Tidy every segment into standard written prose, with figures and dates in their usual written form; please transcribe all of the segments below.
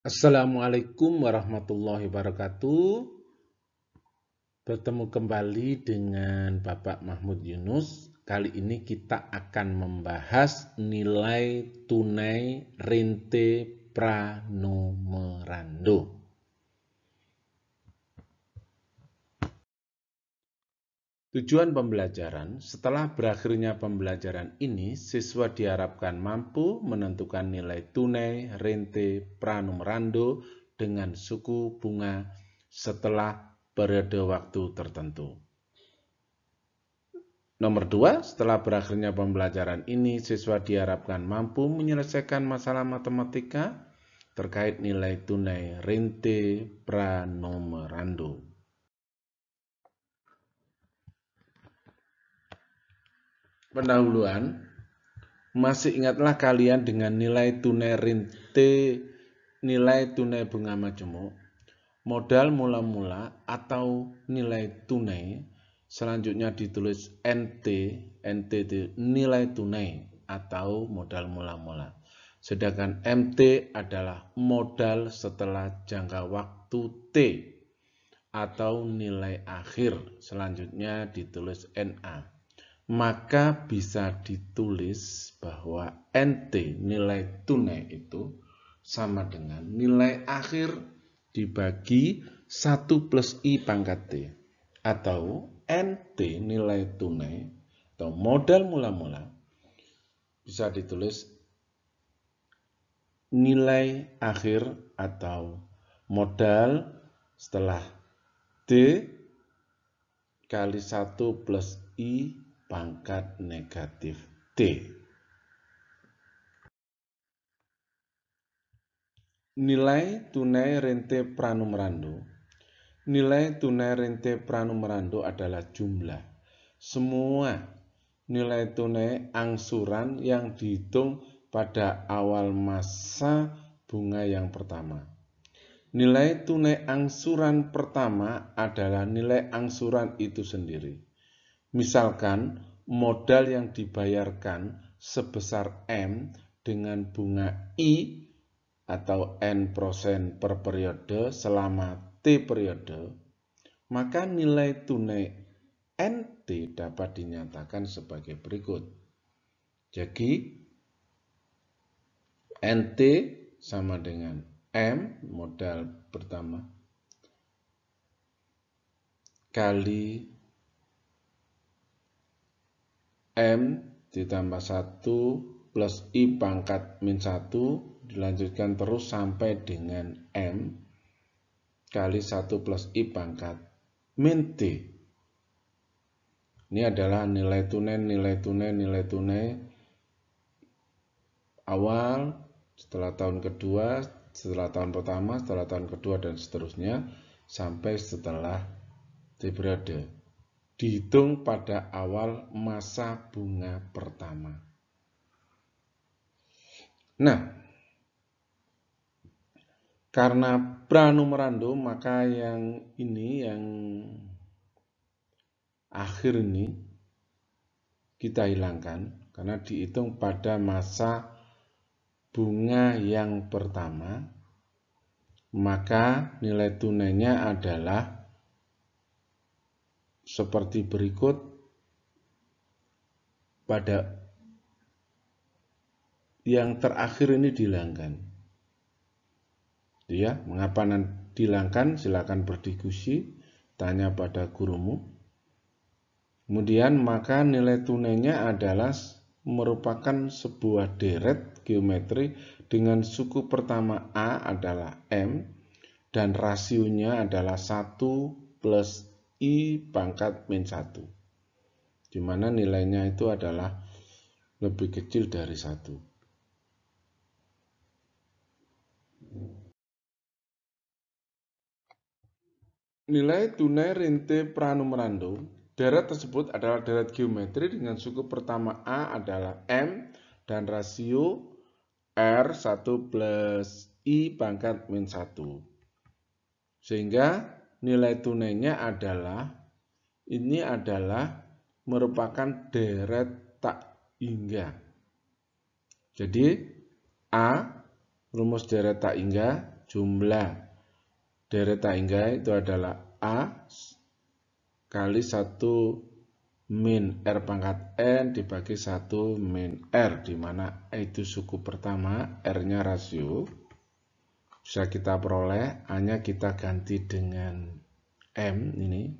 Assalamualaikum warahmatullahi wabarakatuh. Bertemu kembali dengan Bapak Mahmud Yunus. Kali ini kita akan membahas nilai tunai rente pranumerando. Tujuan pembelajaran, setelah berakhirnya pembelajaran ini, siswa diharapkan mampu menentukan nilai tunai rente pranumerando dengan suku bunga setelah periode waktu tertentu. Nomor 2, setelah berakhirnya pembelajaran ini, siswa diharapkan mampu menyelesaikan masalah matematika terkait nilai tunai rente pranumerando. Pendahuluan, masih ingatlah kalian dengan nilai tunai rente, nilai tunai bunga majemuk, modal mula-mula atau nilai tunai, selanjutnya ditulis NT, NT itu nilai tunai atau modal mula-mula. Sedangkan MT adalah modal setelah jangka waktu T atau nilai akhir, selanjutnya ditulis NA. Maka bisa ditulis bahwa NT nilai tunai itu sama dengan nilai akhir dibagi 1 plus I pangkat T. Atau NT nilai tunai atau modal mula-mula bisa ditulis nilai akhir atau modal setelah D kali 1 plus I pangkat negatif D. Nilai tunai rente pranumerando. Nilai tunai rente pranumerando adalah jumlah semua nilai tunai angsuran yang dihitung pada awal masa bunga yang pertama. Nilai tunai angsuran pertama adalah nilai angsuran itu sendiri. Misalkan modal yang dibayarkan sebesar M dengan bunga I atau N% per periode selama T periode, maka nilai tunai NT dapat dinyatakan sebagai berikut. Jadi NT sama dengan M modal pertama kali M ditambah 1 plus I pangkat min 1 dilanjutkan terus sampai dengan M kali 1 plus I pangkat min T. Ini adalah nilai tunai awal, setelah tahun kedua, setelah tahun pertama, setelah tahun kedua, dan seterusnya sampai setelah T periode. Dihitung pada awal masa bunga pertama. Nah, karena pranumerando, maka yang ini, yang akhir ini kita hilangkan karena dihitung pada masa bunga yang pertama, maka nilai tunainya adalah seperti berikut. Pada yang terakhir ini dihilangkan. Ya, mengapa dihilangkan? Silakan berdiskusi, tanya pada gurumu. Kemudian maka nilai tunainya adalah merupakan sebuah deret geometri dengan suku pertama A adalah M dan rasionya adalah 1 plus I pangkat min 1, di mana nilainya itu adalah lebih kecil dari 1. Nilai tunai rente pranumerando, deret tersebut adalah deret geometri dengan suku pertama A adalah M dan rasio R 1 plus I pangkat min 1. Sehingga nilai tunainya adalah, ini adalah merupakan deret tak hingga. Jadi A, rumus deret tak hingga, jumlah deret Haingga itu adalah A kali 1 min R pangkat N dibagi 1 min R, di mana itu suku pertama, R-nya rasio. Bisa kita peroleh, A-nya kita ganti dengan M ini.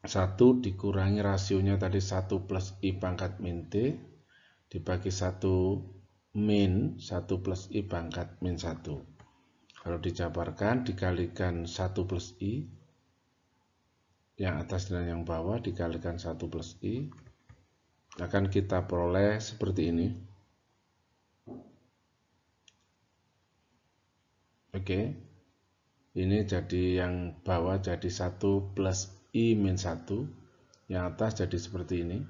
1 dikurangi rasionya tadi 1 plus I pangkat min T dibagi 1 min 1 plus I pangkat min 1. Kalau dijabarkan dikalikan 1 plus I, yang atas dan yang bawah dikalikan 1 plus I, akan kita peroleh seperti ini. Oke, ini jadi yang bawah jadi 1 plus I min 1, yang atas jadi seperti ini.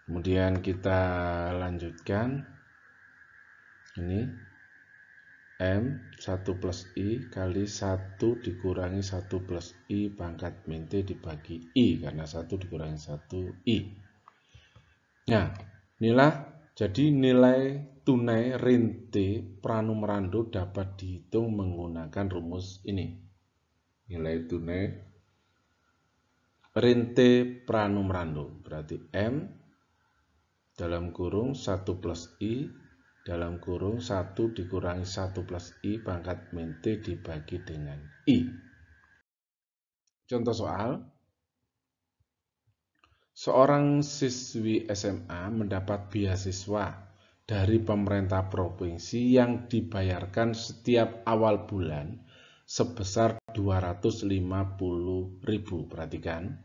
Kemudian kita lanjutkan, ini M 1 plus I kali 1 dikurangi 1 plus I pangkat min T dibagi I, karena 1 dikurangi 1 I. Nah, inilah jadi nilai tunai rente pranumerando dapat dihitung menggunakan rumus ini. Nilai tunai rente pranumerando berarti M dalam kurung 1 plus I dalam kurung 1 dikurangi 1 plus I pangkat min T dibagi dengan I. Contoh soal. Seorang siswi SMA mendapat beasiswa dari pemerintah provinsi yang dibayarkan setiap awal bulan sebesar 250.000. Perhatikan,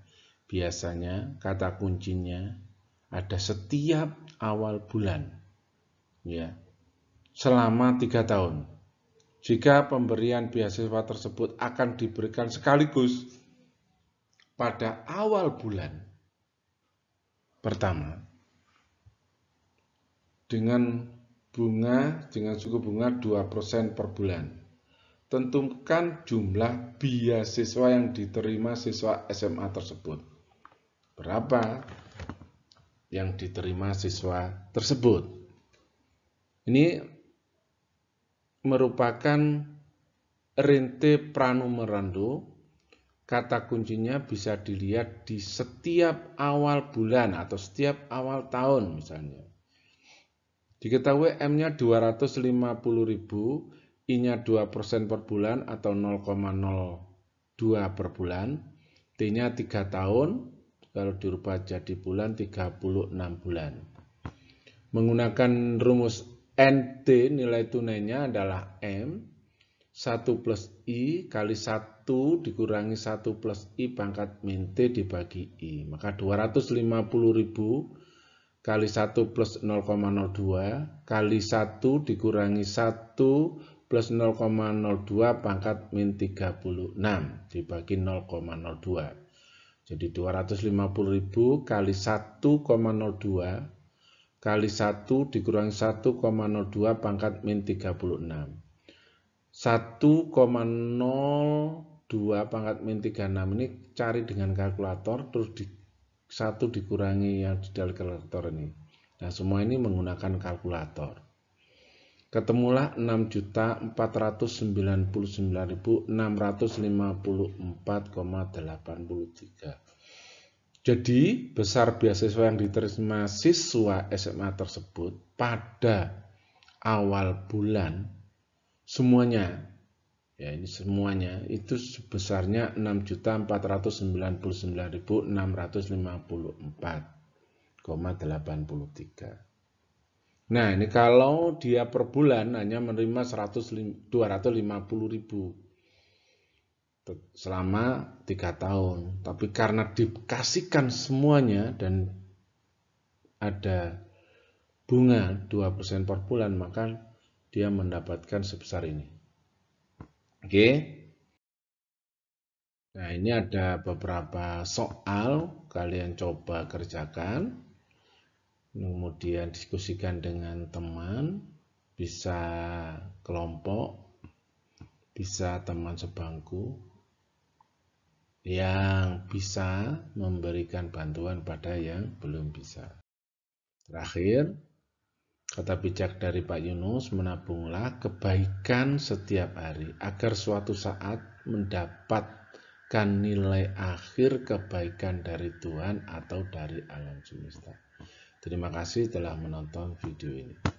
biasanya kata kuncinya ada setiap awal bulan. Ya, selama 3 tahun. Jika pemberian beasiswa tersebut akan diberikan sekaligus pada awal bulan pertama dengan suku bunga 2% per bulan. Tentukan jumlah beasiswa yang diterima siswa SMA tersebut. Berapa yang diterima siswa tersebut? Ini merupakan rente pranumerando. Kata kuncinya bisa dilihat di setiap awal bulan atau setiap awal tahun misalnya. Diketahui M-nya 250.000, I-nya 2% per bulan atau 0,02 per bulan. T-nya 3 tahun, kalau dirubah jadi bulan 36 bulan. Menggunakan rumus NT, nilai tunainya adalah M 1 plus I kali 1 dikurangi 1 plus I pangkat min T dibagi I. Maka 250.000 kali 1 plus 0,02 kali 1 dikurangi 1 plus 0,02 pangkat min 36 dibagi 0,02. Jadi 250.000 kali 1,02 kali 1 dikurangi 1,02 pangkat min 36. 1,02 pangkat min 36 ini cari dengan kalkulator, terus 1 dikurangi yang di dalam kalkulator ini. Nah, semua ini menggunakan kalkulator. Ketemulah 6.499.654,83. Jadi, besar beasiswa yang diterima siswa SMA tersebut pada awal bulan semuanya, ya ini semuanya itu sebesarnya 6.499.654,83. Nah, ini kalau dia per bulan hanya menerima 250.000 selama 3 tahun. Tapi karena dikasihkan semuanya dan ada bunga 2% per bulan, maka dia mendapatkan sebesar ini. Oke. Nah, ini ada beberapa soal, kalian coba kerjakan. Kemudian diskusikan dengan teman, bisa kelompok, bisa teman sebangku yang bisa memberikan bantuan pada yang belum bisa. Terakhir, Kata bijak dari Pak Yunus, menabunglah kebaikan setiap hari agar suatu saat mendapatkan nilai akhir kebaikan dari Tuhan atau dari alam semesta. Terima kasih telah menonton video ini.